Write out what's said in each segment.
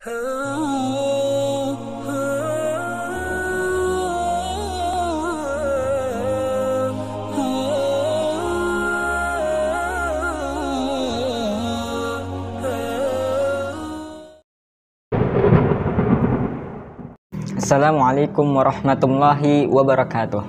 Assalamualaikum warahmatullahi wabarakatuh.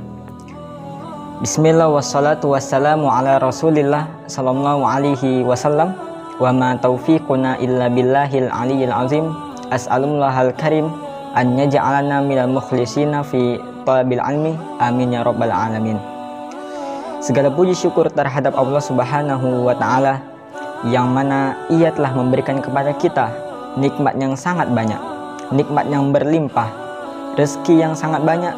Bismillah wassalatu wassalamu ala rasulillah sallallahu alaihi wasallam. Wa ma taufiquna illa billahil aliyyil azim. As'alullahal karim an yaj'alana minal mukhlisina fi talabil ilmi. Amin ya rabbal alamin. Segala puji syukur terhadap Allah subhanahu wa ta'ala, yang mana Ia telah memberikan kepada kita nikmat yang sangat banyak, nikmat yang berlimpah, rezeki yang sangat banyak,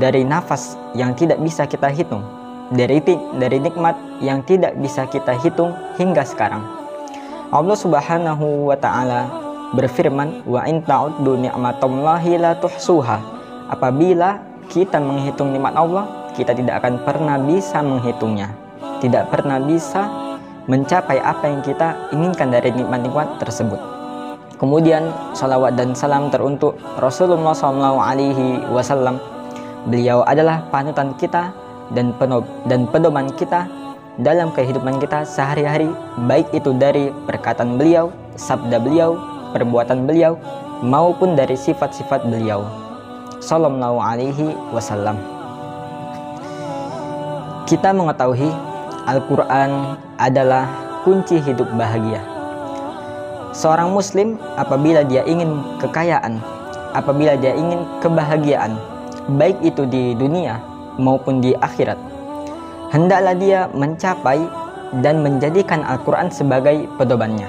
dari nafas yang tidak bisa kita hitung, dari nikmat yang tidak bisa kita hitung hingga sekarang. Allah subhanahu wa ta'ala berfirman, wa in ta'uddu ni'matallahi la tuhsuha. Apabila kita menghitung nikmat Allah, kita tidak akan pernah bisa menghitungnya, tidak pernah bisa mencapai apa yang kita inginkan dari nikmat-nikmat tersebut. Kemudian salawat dan salam teruntuk Rasulullah SAW. Beliau adalah panutan kita dan pedoman kita dalam kehidupan kita sehari-hari, baik itu dari perkataan beliau, sabda beliau, perbuatan beliau, maupun dari sifat-sifat beliau Sallallahu Alaihi Wasallam. Kita mengetahui Al-Quran adalah kunci hidup bahagia. Seorang muslim apabila dia ingin kekayaan, apabila dia ingin kebahagiaan, baik itu di dunia maupun di akhirat, hendaklah dia mencapai dan menjadikan Al-Quran sebagai pedomannya.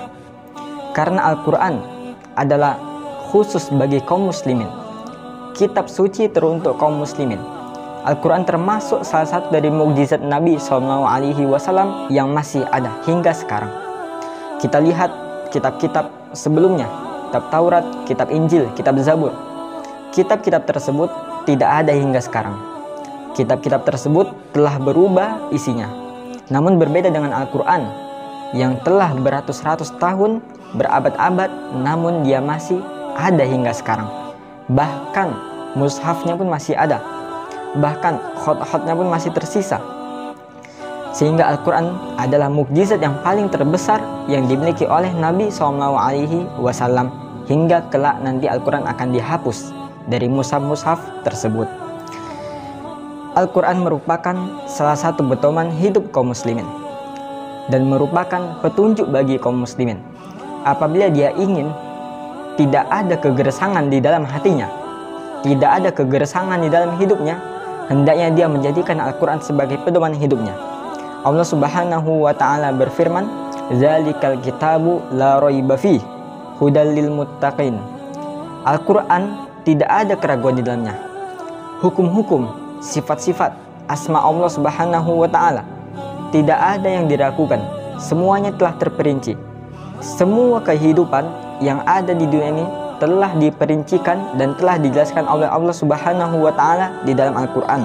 Karena Al-Quran adalah khusus bagi kaum muslimin, kitab suci teruntuk kaum muslimin. Al-Quran termasuk salah satu dari mukjizat Nabi SAW yang masih ada hingga sekarang. Kita lihat kitab-kitab sebelumnya, kitab Taurat, kitab Injil, kitab Zabur. Kitab-kitab tersebut tidak ada hingga sekarang. Kitab-kitab tersebut telah berubah isinya. Namun berbeda dengan Al-Quran yang telah beratus-ratus tahun, berabad-abad, namun dia masih ada hingga sekarang. Bahkan mushafnya pun masih ada. Bahkan khot-khotnya pun masih tersisa. Sehingga Al-Quran adalah mukjizat yang paling terbesar yang dimiliki oleh Nabi SAW, hingga kelak nanti Al-Quran akan dihapus dari mushaf-mushaf tersebut. Al-Quran merupakan salah satu pedoman hidup kaum muslimin dan merupakan petunjuk bagi kaum muslimin. Apabila dia ingin tidak ada kegersangan di dalam hatinya, tidak ada kegersangan di dalam hidupnya, hendaknya dia menjadikan Al-Quran sebagai pedoman hidupnya. Allah subhanahu wa ta'ala berfirman, zalikal kitabu la raiba fih hudal lil muttaqin. Al-Quran tidak ada keraguan di dalamnya. Hukum-hukum, sifat-sifat, asma Allah subhanahu wa ta'ala tidak ada yang diragukan. Semuanya telah terperinci. Semua kehidupan yang ada di dunia ini telah diperincikan dan telah dijelaskan oleh Allah subhanahu wa ta'ala di dalam Al-Quran.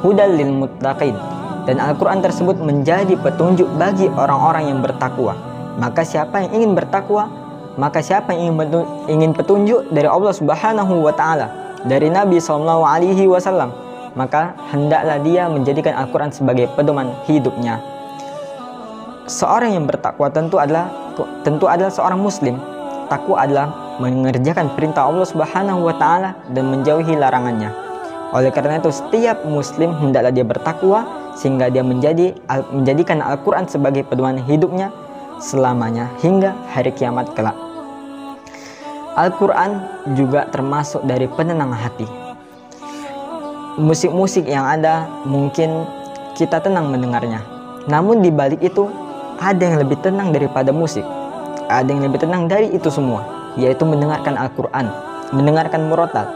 Hudal lil muttaqin. Dan Al-Quran tersebut menjadi petunjuk bagi orang-orang yang bertakwa. Maka siapa yang ingin bertakwa, maka siapa yang ingin petunjuk dari Allah subhanahu wa ta'ala, dari Nabi SAW, maka hendaklah dia menjadikan Al-Quran sebagai pedoman hidupnya. Seorang yang bertakwa tentu adalah seorang muslim. Takwa adalah mengerjakan perintah Allah subhanahu wa ta'ala dan menjauhi larangannya. Oleh karena itu setiap muslim hendaklah dia bertakwa, sehingga dia menjadikan Al-Quran sebagai pedoman hidupnya selamanya hingga hari kiamat kelak. Al-Quran juga termasuk dari penenang hati. Musik-musik yang ada mungkin kita tenang mendengarnya, namun di balik itu ada yang lebih tenang daripada musik. Ada yang lebih tenang dari itu semua, yaitu mendengarkan Al-Quran, mendengarkan murotal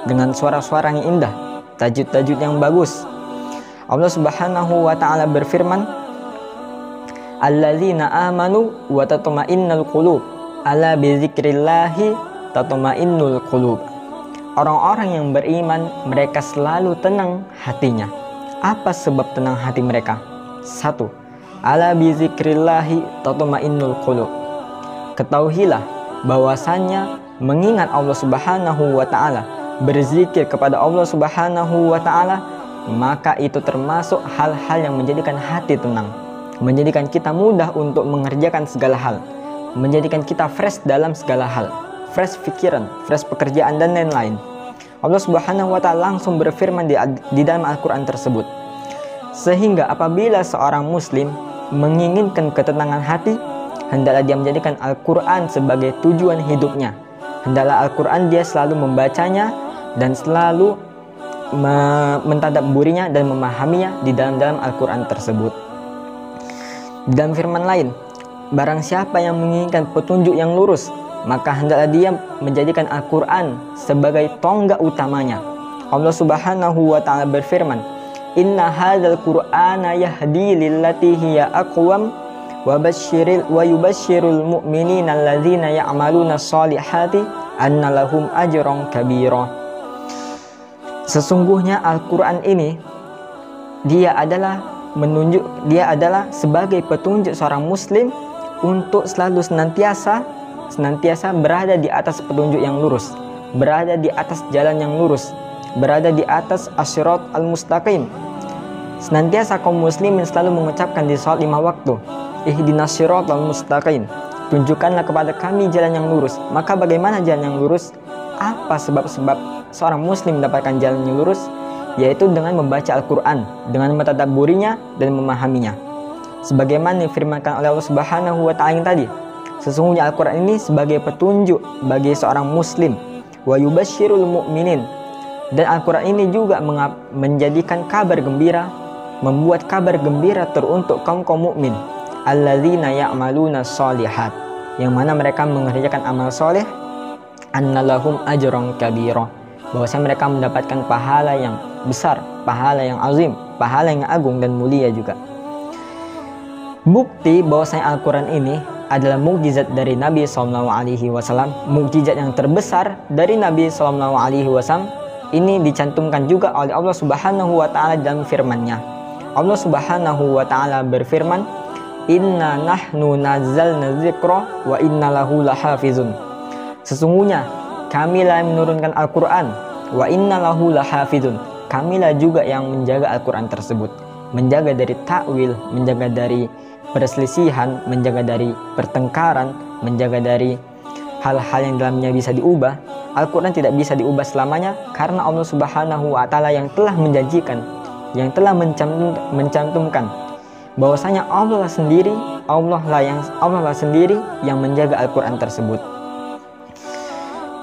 dengan suara-suara yang indah, tajud-tajud yang bagus. Allah subhanahu wa ta'ala berfirman, alladzina amanu wa tatma'innul qulub ala bizikrillahi tatma'innul qulub. Orang-orang yang beriman, mereka selalu tenang hatinya. Apa sebab tenang hati mereka? 1. Ala bizikrillahi tatma'innul qulub. Ketahuilah bahwasannya mengingat Allah Subhanahu wa Ta'ala, berzikir kepada Allah Subhanahu wa Ta'ala, maka itu termasuk hal-hal yang menjadikan hati tenang, menjadikan kita mudah untuk mengerjakan segala hal, menjadikan kita fresh dalam segala hal, fresh pikiran, fresh pekerjaan, dan lain-lain. Allah Subhanahu wa Ta'ala langsung berfirman di dalam Al-Quran tersebut, sehingga apabila seorang muslim menginginkan ketenangan hati, hendaklah dia menjadikan Al-Quran sebagai tujuan hidupnya. Hendaklah Al-Quran dia selalu membacanya dan selalu mentadabburinya dan memahaminya di dalam Al-Quran tersebut. Dalam firman lain, barang siapa yang menginginkan petunjuk yang lurus, maka hendaklah dia menjadikan Al-Quran sebagai tonggak utamanya. Allah Subhanahu wa Ta'ala berfirman, Inna hadzal Qur'ana yahdi lillati hiya aqwam wa yubashshirul mu'minina alladzina ya'maluna sholihati anna lahum ajran kabira. Sesungguhnya Al-Quran ini dia adalah sebagai petunjuk seorang muslim untuk selalu senantiasa berada di atas petunjuk yang lurus, berada di atas jalan yang lurus, berada di atas as-sirat al-mustaqim. Senantiasa kaum muslimin selalu mengucapkan di salat 5 waktu, ihdinas siratal mustaqim, tunjukkanlah kepada kami jalan yang lurus. Maka bagaimana jalan yang lurus? Apa sebab-sebab seorang muslim mendapatkan jalan yang lurus? Yaitu dengan membaca Al-Quran, dengan mentadabburinya dan memahaminya. Sebagaimana difirmankan oleh Allah Subhanahu wa Ta'ala tadi, sesungguhnya Al-Quran ini sebagai petunjuk bagi seorang muslim, wa yubashshirul mu'minin, dan Al-Quran ini juga menjadikan kabar gembira, membuat kabar gembira teruntuk kaum mukmin, alladzina ya'maluna sholihat, yang mana mereka mengerjakan amal soleh, annalahum ajran kabira, bahwasanya mereka mendapatkan pahala yang besar, pahala yang azim, pahala yang agung dan mulia juga. Bukti bahwasanya Al-Quran ini adalah mukjizat dari Nabi SAW, mukjizat yang terbesar dari Nabi SAW, ini dicantumkan juga oleh Allah Subhanahu wa Ta'ala dalam firman-Nya. Allah Subhanahu wa Ta'ala berfirman, Inna nahnu nazzalna dzikra wa inna lahu lahafizun. Sesungguhnya kamilah menurunkan Al-Quran, wa inna lahu lahafizun, kamilah juga yang menjaga Al-Quran tersebut, menjaga dari takwil, menjaga dari perselisihan, menjaga dari pertengkaran, menjaga dari hal-hal yang dalamnya bisa diubah. Al-Quran tidak bisa diubah selamanya karena Allah Subhanahu wa Ta'ala yang telah menjanjikan, yang telah mencantumkan bahwasanya Allah lah sendiri yang menjaga Al-Quran tersebut.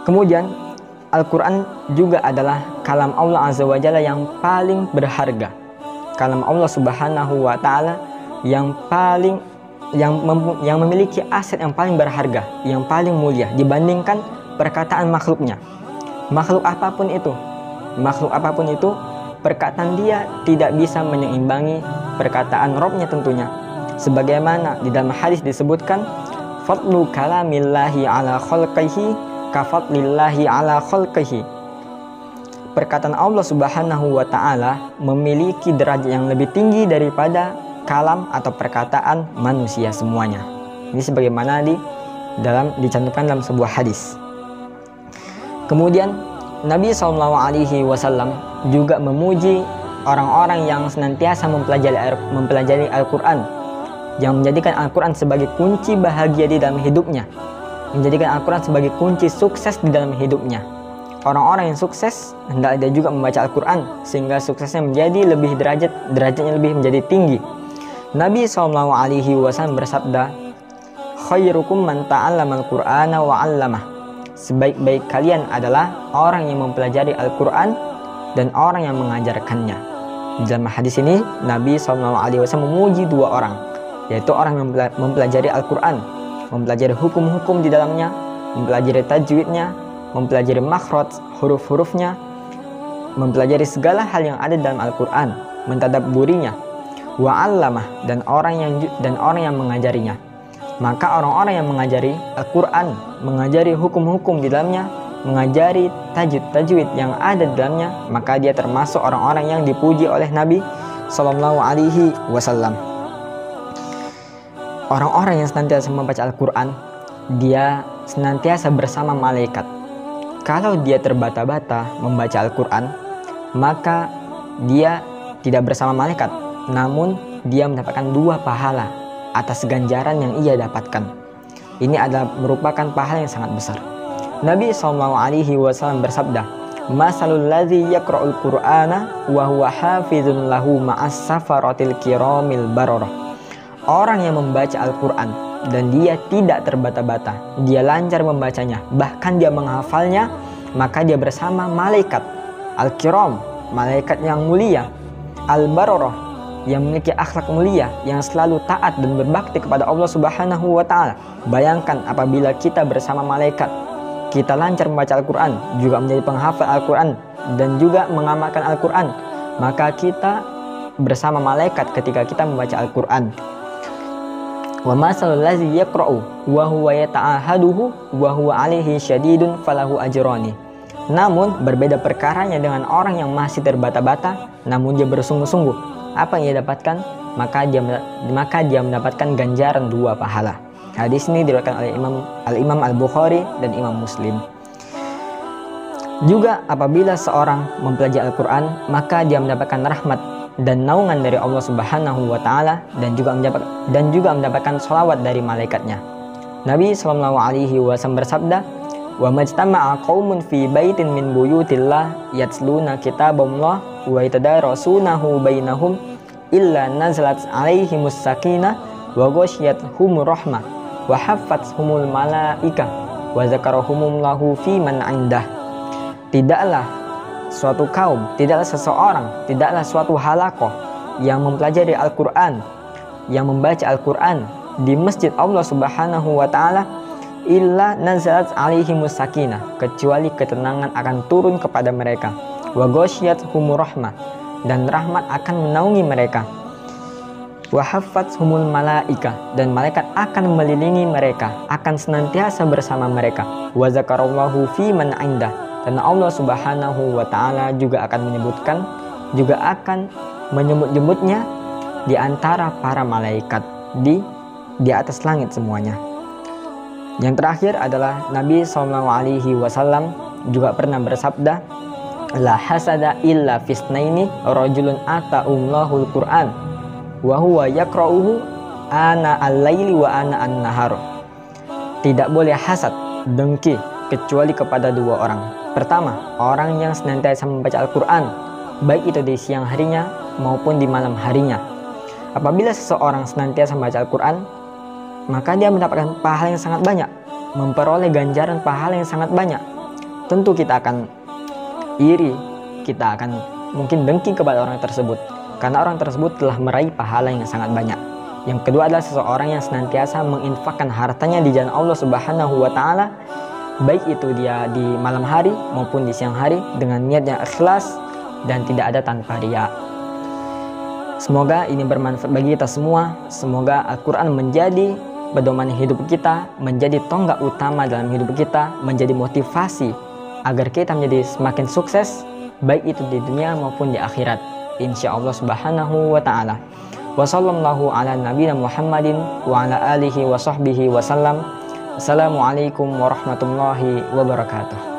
Kemudian Al-Quran juga adalah kalam Allah Azza wa Jalla yang paling berharga, kalam Allah Subhanahu wa Ta'ala yang memiliki aset yang paling berharga, yang paling mulia dibandingkan perkataan makhluknya. Makhluk apapun itu, perkataan dia tidak bisa menyeimbangi perkataan Rabb-nya tentunya. Sebagaimana di dalam hadis disebutkan, fadlu kalamillahi ala khalqihi kafadlillahi ala khalqihi. Perkataan Allah Subhanahu wa Ta'ala memiliki derajat yang lebih tinggi daripada kalam atau perkataan manusia semuanya. Ini sebagaimana dicantumkan dalam sebuah hadis. Kemudian Nabi SAW juga memuji orang-orang yang senantiasa mempelajari Al-Quran, yang menjadikan Al-Quran sebagai kunci bahagia di dalam hidupnya, menjadikan Al-Quran sebagai kunci sukses di dalam hidupnya. Orang-orang yang sukses hendaknya juga membaca Al-Quran sehingga suksesnya menjadi lebih derajatnya lebih menjadi tinggi. Nabi SAW bersabda, khairukum man ta'allama al-Qur'ana wa 'allamah. Sebaik-baik kalian adalah orang yang mempelajari Al-Quran dan orang yang mengajarkannya. Di dalam hadis ini Nabi SAW memuji 2 orang, yaitu orang yang mempelajari Al-Quran, mempelajari hukum-hukum di dalamnya, mempelajari tajwidnya, mempelajari makhraj, huruf-hurufnya, mempelajari segala hal yang ada dalam Al-Quran, mentadabburinya, wa'allamah, dan orang yang mengajarinya. Maka orang-orang yang mengajari Al-Quran, mengajari hukum-hukum di dalamnya, mengajari tajwid yang ada di dalamnya, maka dia termasuk orang-orang yang dipuji oleh Nabi SAW. Orang-orang yang senantiasa membaca Al-Quran, dia senantiasa bersama malaikat. Kalau dia terbata-bata membaca Al-Quran, maka dia tidak bersama malaikat, namun dia mendapatkan 2 pahala atas ganjaran yang ia dapatkan. Ini adalah merupakan pahala yang sangat besar. Nabi SAW bersabda, "Masalul ladzi yaqra'ul Qur'ana wa huwa hafizun lahu ma'as safaratil kiramil bararah." Orang yang membaca Al-Quran dan dia tidak terbata-bata, dia lancar membacanya, bahkan dia menghafalnya, maka dia bersama malaikat Al-Kiram, malaikat yang mulia, Al-Bararah, yang memiliki akhlak mulia, yang selalu taat dan berbakti kepada Allah Subhanahu wa Ta'ala. Bayangkan apabila kita bersama malaikat, kita lancar membaca Al-Quran, juga menjadi penghafal Al-Quran, dan juga mengamalkan Al-Quran, maka kita bersama malaikat ketika kita membaca Al-Quran. Wa masalul ladzi yaqra'u wa huwa yata'ahaduhu wa huwa 'alaihi syadidun falahu ajrani. Namun berbeda perkaranya dengan orang yang masih terbata-bata namun dia bersungguh-sungguh. Apa yang ia dapatkan? Maka dia mendapatkan ganjaran 2 pahala. Hadis ini diriwayatkan oleh Al-Imam Al-Bukhari dan Imam Muslim. Juga apabila seorang mempelajari Al-Quran, maka dia mendapatkan rahmat dan naungan dari Allah Subhanahu wa Ta'ala, dan juga mendapatkan sholawat dari malaikatnya. Nabi SAW bersabda, "Wa majtama'a qaumun fi baitin min buyutillah yatluna kitaballah wa yatadarasunahu bainahum illa nazalat 'alaihimus sakinah wa ghasyiyatuhumur rahmah wa haffathumul malaikah wa zakarahumullahu fi man 'indah." Tidaklah suatu kaum, tidaklah seseorang, tidaklah suatu halakoh yang mempelajari Al-Quran, yang membaca Al-Quran di masjid Allah Subhanahu wa Ta'ala, illa nazalat alaihimus sakinah, kecuali ketenangan akan turun kepada mereka, wa ghasyiyatuhumur rahmah, dan rahmat akan menaungi mereka, wa haffathumul malaikah, dan malaikat akan melilingi mereka, akan senantiasa bersama mereka, wa zakarallahu fi man 'indah, dan Allah Subhanahu wa Ta'ala juga akan menyebut-nyebutnya di antara para malaikat di atas langit semuanya. Yang terakhir adalah Nabi SAW juga pernah bersabda, "La hasada illa fisnaini rajulun ata'ullahul Qur'an wa huwa yaqra'uhu ana al-laili wa ana an-nahar." Tidak boleh hasad, dengki, kecuali kepada 2 orang. Pertama, orang yang senantiasa membaca Al-Quran, baik itu di siang harinya maupun di malam harinya. Apabila seseorang senantiasa membaca Al-Quran, maka dia mendapatkan pahala yang sangat banyak, memperoleh ganjaran pahala yang sangat banyak. Tentu kita akan iri, kita akan mungkin dengki kepada orang tersebut, karena orang tersebut telah meraih pahala yang sangat banyak. Yang kedua adalah seseorang yang senantiasa menginfakkan hartanya di jalan Allah Subhanahu wa Ta'ala, baik itu dia di malam hari maupun di siang hari, dengan niat yang ikhlas dan tidak ada tanpa riya. Semoga ini bermanfaat bagi kita semua. Semoga Al-Quran menjadi pedoman hidup kita, menjadi tonggak utama dalam hidup kita, menjadi motivasi agar kita menjadi semakin sukses, baik itu di dunia maupun di akhirat, insya Allah Subhanahu wa Ta'ala. Wa sallallahu ala nabiyina Muhammadin wa ala alihi wa sahbihi wa sallam. Assalamualaikum warahmatullahi wabarakatuh.